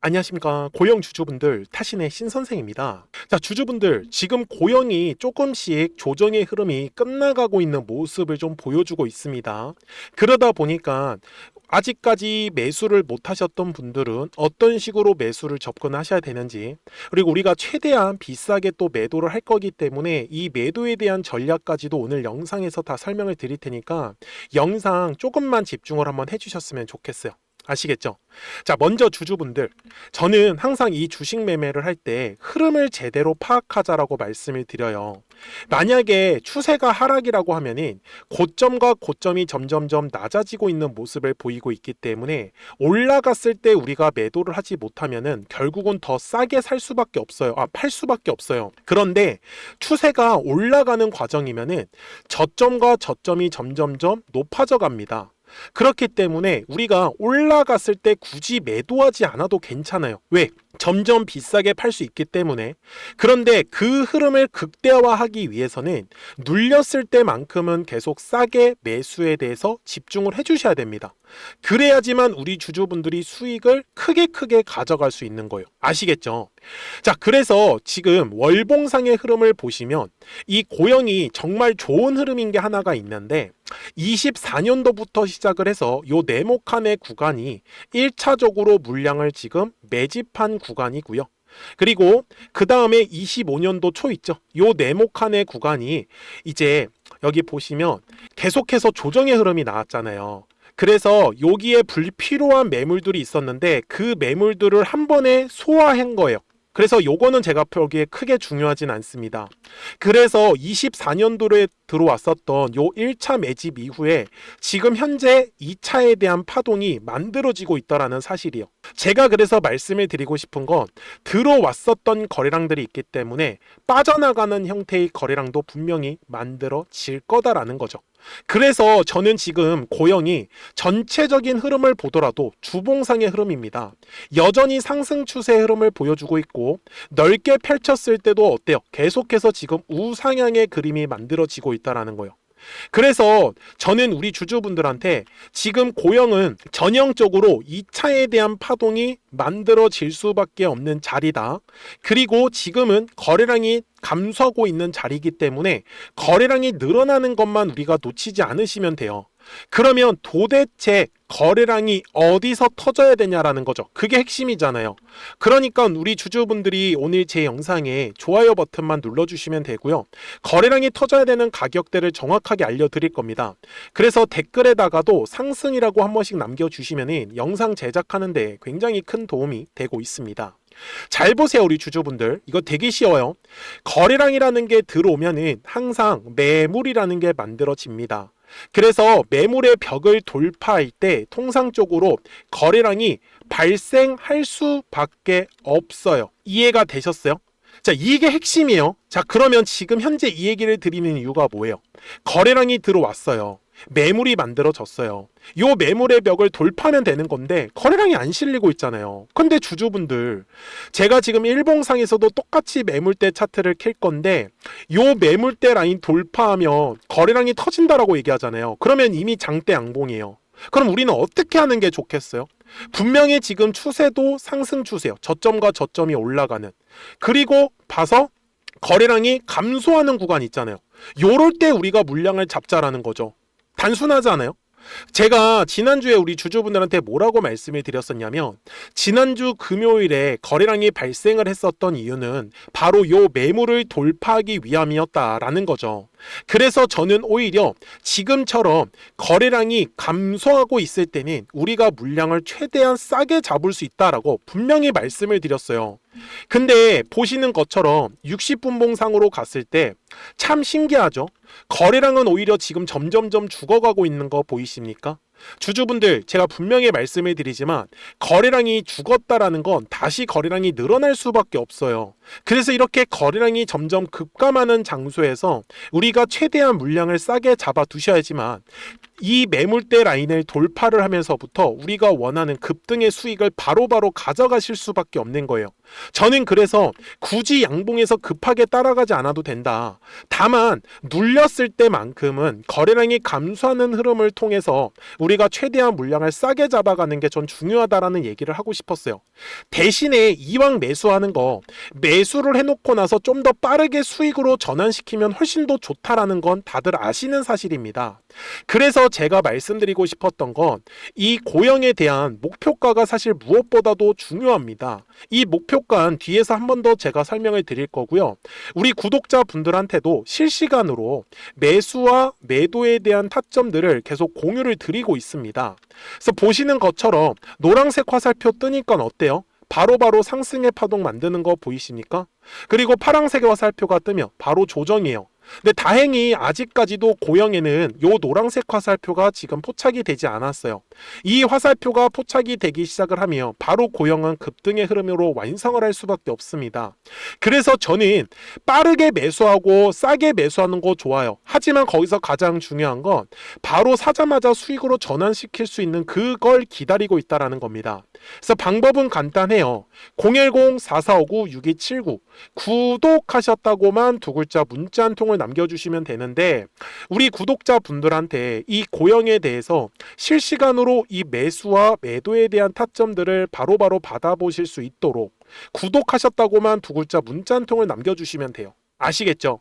안녕하십니까. 고영 주주분들, 타신의 신선생입니다. 자, 주주분들, 지금 고영이 조금씩 조정의 흐름이 끝나가고 있는 모습을 좀 보여주고 있습니다. 그러다 보니까 아직까지 매수를 못 하셨던 분들은 어떤 식으로 매수를 접근하셔야 되는지, 그리고 우리가 최대한 비싸게 또 매도를 할 거기 때문에 이 매도에 대한 전략까지도 오늘 영상에서 다 설명을 드릴 테니까 영상 조금만 집중을 한번 해주셨으면 좋겠어요. 아시겠죠? 자, 먼저 주주분들, 저는 항상 이 주식 매매를 할 때 흐름을 제대로 파악하자라고 말씀을 드려요. 만약에 추세가 하락이라고 하면은 고점과 고점이 점점점 낮아지고 있는 모습을 보이고 있기 때문에 올라갔을 때 우리가 매도를 하지 못하면은 결국은 더 싸게 살 수밖에 없어요. 팔 수밖에 없어요. 그런데 추세가 올라가는 과정이면은 저점과 저점이 점점점 높아져 갑니다. 그렇기 때문에 우리가 올라갔을 때 굳이 매도하지 않아도 괜찮아요. 왜? 점점 비싸게 팔 수 있기 때문에. 그런데 그 흐름을 극대화하기 위해서는 눌렸을 때만큼은 계속 싸게 매수에 대해서 집중을 해주셔야 됩니다. 그래야지만 우리 주주분들이 수익을 크게 가져갈 수 있는 거예요. 아시겠죠? 자, 그래서 지금 월봉상의 흐름을 보시면 이 고영이 정말 좋은 흐름인 게 하나가 있는데 24년도부터 시작을 해서 요 네모칸의 구간이 1차적으로 물량을 지금 매집한 구간이고요. 그리고 그 다음에 25년도 초 있죠. 요 네모칸의 구간이 이제 여기 보시면 계속해서 조정의 흐름이 나왔잖아요. 그래서 여기에 불필요한 매물들이 있었는데 그 매물들을 한 번에 소화한 거예요. 그래서 요거는 제가 보기에 크게 중요하진 않습니다. 그래서 24년도에 들어왔었던 요 1차 매집 이후에 지금 현재 2차에 대한 파동이 만들어지고 있다는 사실이요. 제가 그래서 말씀을 드리고 싶은 건 들어왔었던 거래량들이 있기 때문에 빠져나가는 형태의 거래량도 분명히 만들어질 거다라는 거죠. 그래서 저는 지금 고영이 전체적인 흐름을 보더라도 주봉상의 흐름입니다. 여전히 상승 추세 흐름을 보여주고 있고 넓게 펼쳤을 때도 어때요? 계속해서 지금 우상향의 그림이 만들어지고 있다는 거예요. 그래서 저는 우리 주주분들한테 지금 고영은 전형적으로 2차에 대한 파동이 만들어질 수밖에 없는 자리다. 그리고 지금은 거래량이 감소하고 있는 자리이기 때문에 거래량이 늘어나는 것만 우리가 놓치지 않으시면 돼요. 그러면 도대체 거래량이 어디서 터져야 되냐라는 거죠. 그게 핵심이잖아요. 그러니까 우리 주주분들이 오늘 제 영상에 좋아요 버튼만 눌러주시면 되고요. 거래량이 터져야 되는 가격대를 정확하게 알려드릴 겁니다. 그래서 댓글에다가도 상승이라고 한 번씩 남겨주시면 영상 제작하는데 굉장히 큰 도움이 되고 있습니다. 잘 보세요, 우리 주주분들. 이거 되게 쉬워요. 거래량이라는 게 들어오면은 항상 매물이라는 게 만들어집니다. 그래서 매물의 벽을 돌파할 때 통상적으로 거래량이 발생할 수밖에 없어요. 이해가 되셨어요? 자, 이게 핵심이에요. 자, 그러면 지금 현재 이 얘기를 드리는 이유가 뭐예요? 거래량이 들어왔어요. 매물이 만들어졌어요. 요 매물의 벽을 돌파하면 되는 건데 거래량이 안 실리고 있잖아요. 근데 주주분들, 제가 지금 일봉상에서도 똑같이 매물대 차트를 킬 건데 요 매물대 라인 돌파하면 거래량이 터진다라고 얘기하잖아요. 그러면 이미 장대 양봉이에요. 그럼 우리는 어떻게 하는 게 좋겠어요? 분명히 지금 추세도 상승 추세요. 저점과 저점이 올라가는. 그리고 봐서 거래량이 감소하는 구간 있잖아요. 요럴 때 우리가 물량을 잡자라는 거죠. 단순하지 않아요? 제가 지난주에 우리 주주분들한테 뭐라고 말씀을 드렸었냐면 지난주 금요일에 거래량이 발생을 했었던 이유는 바로 요 매물을 돌파하기 위함이었다라는 거죠. 그래서 저는 오히려 지금처럼 거래량이 감소하고 있을 때는 우리가 물량을 최대한 싸게 잡을 수 있다라고 분명히 말씀을 드렸어요. 근데 보시는 것처럼 60분봉상으로 갔을 때 참 신기하죠? 거래량은 오히려 지금 점점점 죽어가고 있는 거 보이십니까? 주주분들, 제가 분명히 말씀을 드리지만 거래량이 죽었다라는 건 다시 거래량이 늘어날 수밖에 없어요. 그래서 이렇게 거래량이 점점 급감하는 장소에서 우리가 최대한 물량을 싸게 잡아 두셔야지만 이 매물대 라인을 돌파를 하면서부터 우리가 원하는 급등의 수익을 바로바로 가져가실 수밖에 없는 거예요. 저는 그래서 굳이 양봉에서 급하게 따라가지 않아도 된다. 다만 눌렸을 때만큼은 거래량이 감소하는 흐름을 통해서 우리가 최대한 물량을 싸게 잡아가는 게 전 중요하다라는 얘기를 하고 싶었어요. 대신에 이왕 매수하는 거 매수를 해놓고 나서 좀 더 빠르게 수익으로 전환시키면 훨씬 더 좋다라는 건 다들 아시는 사실입니다. 그래서 제가 말씀드리고 싶었던 건 이 고영에 대한 목표가가 사실 무엇보다도 중요합니다. 이 목표가는 뒤에서 한 번 더 제가 설명을 드릴 거고요. 우리 구독자분들한테도 실시간으로 매수와 매도에 대한 타점들을 계속 공유를 드리고 있습니다. 그래서 보시는 것처럼 노란색 화살표 뜨니까 어때요? 바로바로 상승의 파동 만드는 거 보이십니까? 그리고 파란색의 화살표가 뜨면 바로 조정이에요. 근데 다행히 아직까지도 고영에는 요 노란색 화살표가 지금 포착이 되지 않았어요. 이 화살표가 포착이 되기 시작을 하면 바로 고영은 급등의 흐름으로 완성을 할 수밖에 없습니다. 그래서 저는 빠르게 매수하고 싸게 매수하는 거 좋아요. 하지만 거기서 가장 중요한 건 바로 사자마자 수익으로 전환시킬 수 있는 그걸 기다리고 있다라는 겁니다. 그래서 방법은 간단해요. 010-4459-6279 구독하셨다고만 두 글자 문자 한 통을 남겨주시면 되는데 우리 구독자분들한테 이 고영에 대해서 실시간으로 이 매수와 매도에 대한 타점들을 바로바로 받아보실 수 있도록 구독하셨다고만 두 글자 문자 한 통을 남겨주시면 돼요. 아시겠죠?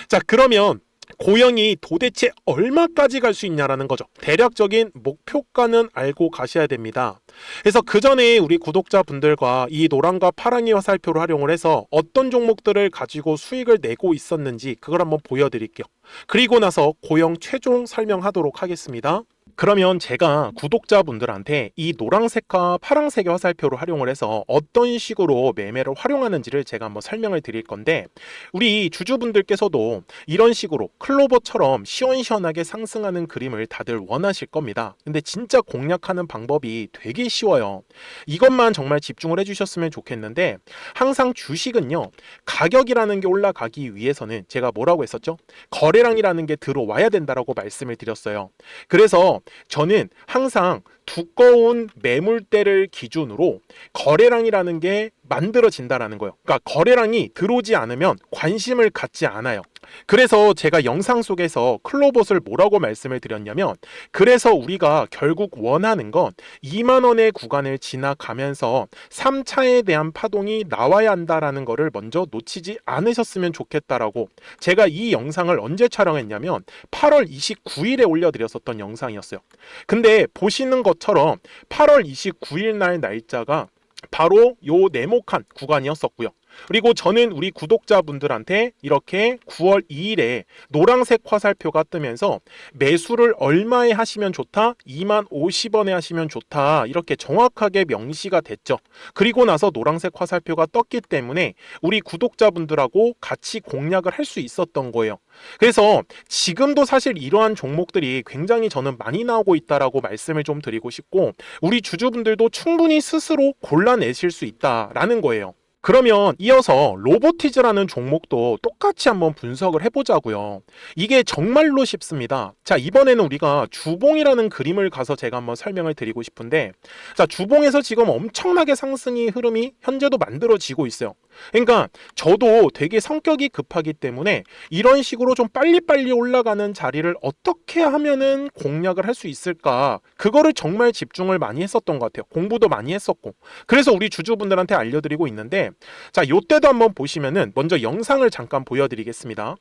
자, 그러면 고영이 도대체 얼마까지 갈 수 있냐라는 거죠. 대략적인 목표가는 알고 가셔야 됩니다. 그래서 그 전에 우리 구독자분들과 이 노란과 파랑의 화살표를 활용을 해서 어떤 종목들을 가지고 수익을 내고 있었는지 그걸 한번 보여드릴게요. 그리고 나서 고영 최종 설명하도록 하겠습니다. 그러면 제가 구독자분들한테 이 노란색과 파란색의 화살표를 활용을 해서 어떤 식으로 매매를 활용하는지를 제가 한번 설명을 드릴 건데 우리 주주분들께서도 이런 식으로 클로버처럼 시원시원하게 상승하는 그림을 다들 원하실 겁니다. 근데 진짜 공략하는 방법이 되게 쉬워요. 이것만 정말 집중을 해주셨으면 좋겠는데 항상 주식은요 가격이라는 게 올라가기 위해서는 제가 뭐라고 했었죠? 거래량이라는 게 들어와야 된다라고 말씀을 드렸어요. 그래서 저는 항상 두꺼운 매물대를 기준으로 거래량이라는 게 만들어진다라는 거예요. 그러니까 거래량이 들어오지 않으면 관심을 갖지 않아요. 그래서 제가 영상 속에서 클로봇을 뭐라고 말씀을 드렸냐면 그래서 우리가 결국 원하는 건 2만 원의 구간을 지나가면서 3차에 대한 파동이 나와야 한다라는 거를 먼저 놓치지 않으셨으면 좋겠다라고 제가 이 영상을 언제 촬영했냐면 8월 29일에 올려드렸었던 영상이었어요. 근데 보시는 것처럼 8월 29일 날 날짜가 바로 요 네모칸 구간이었었고요. 그리고 저는 우리 구독자분들한테 이렇게 9월 2일에 노란색 화살표가 뜨면서 매수를 얼마에 하시면 좋다? 2만 50원에 하시면 좋다. 이렇게 정확하게 명시가 됐죠. 그리고 나서 노란색 화살표가 떴기 때문에 우리 구독자분들하고 같이 공략을 할 수 있었던 거예요. 그래서 지금도 사실 이러한 종목들이 굉장히 저는 많이 나오고 있다라고 말씀을 좀 드리고 싶고 우리 주주분들도 충분히 스스로 골라내실 수 있다라는 거예요. 그러면 이어서 로보티즈라는 종목도 똑같이 한번 분석을 해보자고요. 이게 정말로 쉽습니다. 자, 이번에는 우리가 주봉이라는 그림을 가서 제가 한번 설명을 드리고 싶은데 자, 주봉에서 지금 엄청나게 상승의 흐름이 현재도 만들어지고 있어요. 그러니까 저도 되게 성격이 급하기 때문에 이런 식으로 좀 빨리빨리 올라가는 자리를 어떻게 하면은 공략을 할 수 있을까 그거를 정말 집중을 많이 했었던 것 같아요. 공부도 많이 했었고 그래서 우리 주주분들한테 알려드리고 있는데 자, 요때도 한번 보시면은 먼저 영상을 잠깐 보여드리겠습니다.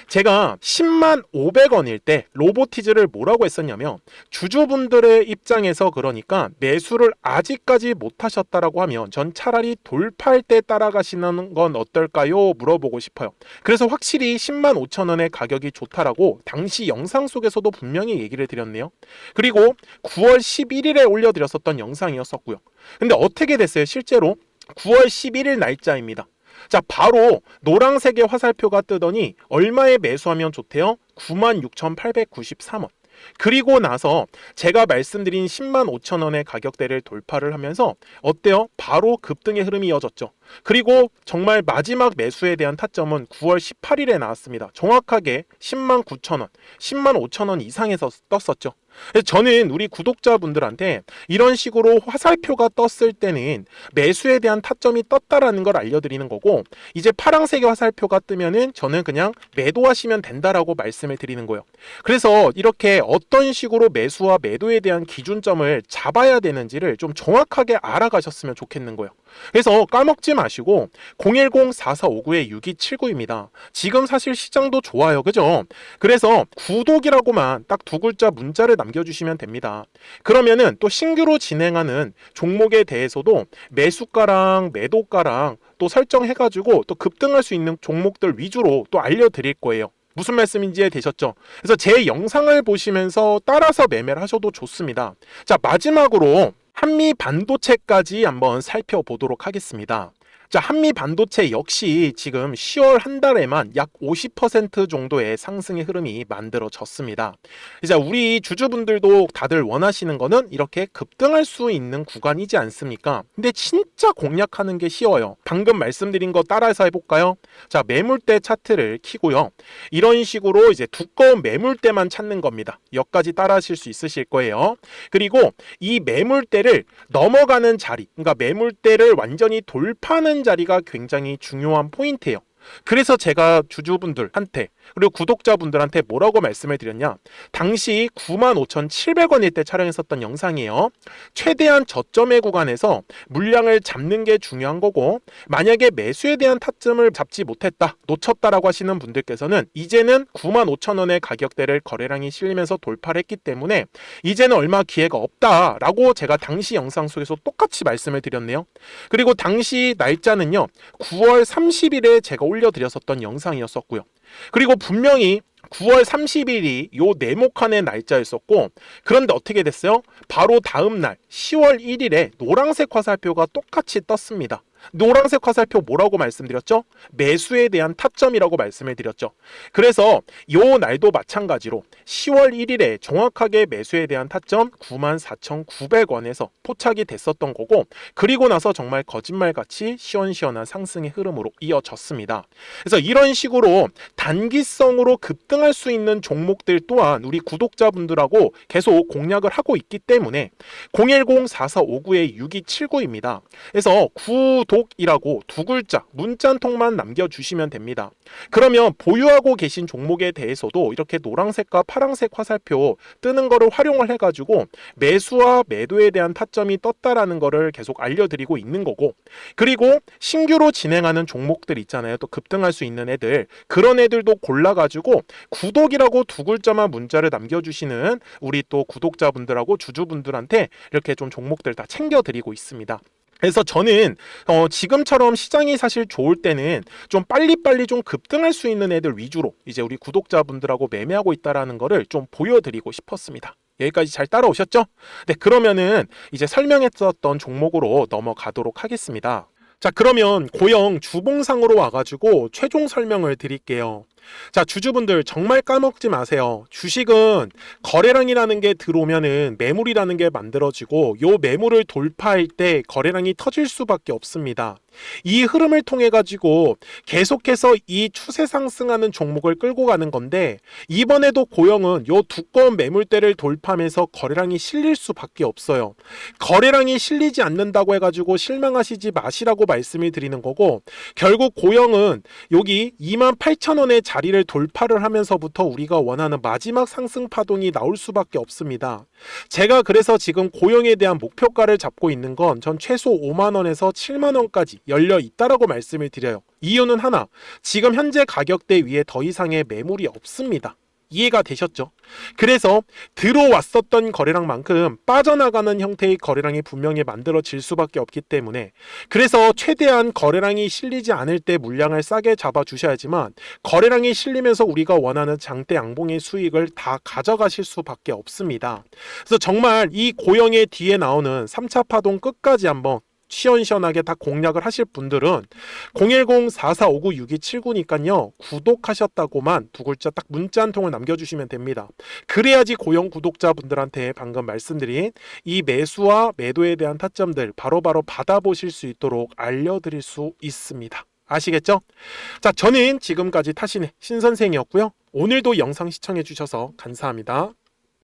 제가 10만 500원일 때 로보티즈를 뭐라고 했었냐면 주주분들의 입장에서 그러니까 매수를 아직까지 못 하셨다라고 하면 전 차라리 돌파할 때 따라가시는 건 어떨까요? 물어보고 싶어요. 그래서 확실히 10만 5천 원의 가격이 좋다라고 당시 영상 속에서도 분명히 얘기를 드렸네요. 그리고 9월 11일에 올려드렸었던 영상이었었고요. 근데 어떻게 됐어요? 실제로 9월 11일 날짜입니다. 자, 바로 노란색의 화살표가 뜨더니 얼마에 매수하면 좋대요? 96,893원. 그리고 나서 제가 말씀드린 10만 5천 원의 가격대를 돌파를 하면서 어때요? 바로 급등의 흐름이 이어졌죠. 그리고 정말 마지막 매수에 대한 타점은 9월 18일에 나왔습니다. 정확하게 10만 9천 원, 10만 5천 원 이상에서 떴었죠. 그래서 저는 우리 구독자분들한테 이런 식으로 화살표가 떴을 때는 매수에 대한 타점이 떴다라는 걸 알려드리는 거고, 이제 파란색의 화살표가 뜨면은 저는 그냥 매도하시면 된다라고 말씀을 드리는 거예요. 그래서 이렇게 어떤 식으로 매수와 매도에 대한 기준점을 잡아야 되는지를 좀 정확하게 알아가셨으면 좋겠는 거예요. 그래서 까먹지 마시고 010-4459-6279입니다. 지금 사실 시장도 좋아요. 그죠? 그래서 구독이라고만 딱 두 글자 문자를 남겨주시면 됩니다. 그러면은 또 신규로 진행하는 종목에 대해서도 매수가랑 매도가랑 또 설정해가지고 또 급등할 수 있는 종목들 위주로 또 알려드릴 거예요. 무슨 말씀인지 이해되셨죠? 그래서 제 영상을 보시면서 따라서 매매를 하셔도 좋습니다. 자, 마지막으로 한미 반도체까지 한번 살펴보도록 하겠습니다. 자, 한미 반도체 역시 지금 10월 한 달에만 약 50% 정도의 상승의 흐름이 만들어졌습니다. 이제 우리 주주분들도 다들 원하시는 거는 이렇게 급등할 수 있는 구간이지 않습니까? 근데 진짜 공략하는 게 쉬워요. 방금 말씀드린 거 따라해서 해볼까요? 자, 매물대 차트를 키고요. 이런 식으로 이제 두꺼운 매물대만 찾는 겁니다. 여기까지 따라하실 수 있으실 거예요. 그리고 이 매물대를 넘어가는 자리, 그러니까 매물대를 완전히 돌파하는 자리가 굉장히 중요한 포인트예요. 그래서 제가 주주분들한테 그리고 구독자분들한테 뭐라고 말씀을 드렸냐, 당시 95,700원일 때 촬영했었던 영상이에요. 최대한 저점의 구간에서 물량을 잡는 게 중요한 거고, 만약에 매수에 대한 타점을 잡지 못했다, 놓쳤다라고 하시는 분들께서는 이제는 95,000원의 가격대를 거래량이 실리면서 돌파를 했기 때문에 이제는 얼마 기회가 없다라고 제가 당시 영상 속에서 똑같이 말씀을 드렸네요. 그리고 당시 날짜는요, 9월 30일에 제가 올려드렸었던 영상이었었고요. 그리고 분명히 9월 30일이 요 네모칸의 날짜였었고, 그런데 어떻게 됐어요? 바로 다음 날 10월 1일에 노란색 화살표가 똑같이 떴습니다. 노란색 화살표 뭐라고 말씀드렸죠? 매수에 대한 타점이라고 말씀을 드렸죠. 그래서 요 날도 마찬가지로 10월 1일에 정확하게 매수에 대한 타점 94,900원에서 포착이 됐었던 거고, 그리고 나서 정말 거짓말같이 시원시원한 상승의 흐름으로 이어졌습니다. 그래서 이런 식으로 단기성으로 급등할 수 있는 종목들 또한 우리 구독자분들하고 계속 공략을 하고 있기 때문에 010-4459-6279입니다. 그래서 구독이라고 두 글자 문자 한 통만 남겨주시면 됩니다. 그러면 보유하고 계신 종목에 대해서도 이렇게 노란색과 파란색 화살표 뜨는 거를 활용을 해가지고 매수와 매도에 대한 타점이 떴다라는 거를 계속 알려드리고 있는 거고, 그리고 신규로 진행하는 종목들 있잖아요. 또 급등할 수 있는 애들, 그런 애들도 골라가지고 구독이라고 두 글자만 문자를 남겨주시는 우리 또 구독자분들하고 주주분들한테 이렇게 좀 종목들 다 챙겨드리고 있습니다. 그래서 저는 지금처럼 시장이 사실 좋을 때는 좀 빨리빨리 좀 급등할 수 있는 애들 위주로 이제 우리 구독자분들하고 매매하고 있다라는 거를 좀 보여드리고 싶었습니다. 여기까지 잘 따라오셨죠? 네, 그러면은 이제 설명했었던 종목으로 넘어가도록 하겠습니다. 자, 그러면 고영 주봉상으로 와가지고 최종 설명을 드릴게요. 자, 주주분들 정말 까먹지 마세요. 주식은 거래량이라는 게 들어오면은 매물이라는 게 만들어지고, 요 매물을 돌파할 때 거래량이 터질 수밖에 없습니다. 이 흐름을 통해 가지고 계속해서 이 추세 상승하는 종목을 끌고 가는 건데, 이번에도 고영은 요 두꺼운 매물대를 돌파하면서 거래량이 실릴 수밖에 없어요. 거래량이 실리지 않는다고 해가지고 실망하시지 마시라고 말씀을 드리는 거고, 결국 고영은 여기 28,000원의 자리를 돌파를 하면서부터 우리가 원하는 마지막 상승 파동이 나올 수밖에 없습니다. 제가 그래서 지금 고영에 대한 목표가를 잡고 있는 건 전 최소 5만원에서 7만원까지 열려 있다라고 말씀을 드려요. 이유는 하나, 지금 현재 가격대 위에 더 이상의 매물이 없습니다. 이해가 되셨죠? 그래서 들어왔었던 거래량만큼 빠져나가는 형태의 거래량이 분명히 만들어질 수밖에 없기 때문에, 그래서 최대한 거래량이 실리지 않을 때 물량을 싸게 잡아 주셔야지만 거래량이 실리면서 우리가 원하는 장대 양봉의 수익을 다 가져가실 수밖에 없습니다. 그래서 정말 이 고영의 뒤에 나오는 3차 파동 끝까지 한번 시원시원하게 다 공략을 하실 분들은 010-4459-6279니까요 구독하셨다고만 두 글자 딱 문자 한 통을 남겨주시면 됩니다. 그래야지 고영 구독자분들한테 방금 말씀드린 이 매수와 매도에 대한 타점들 바로바로 받아보실 수 있도록 알려드릴 수 있습니다. 아시겠죠? 자, 저는 지금까지 타신의 신선생이었고요. 오늘도 영상 시청해 주셔서 감사합니다.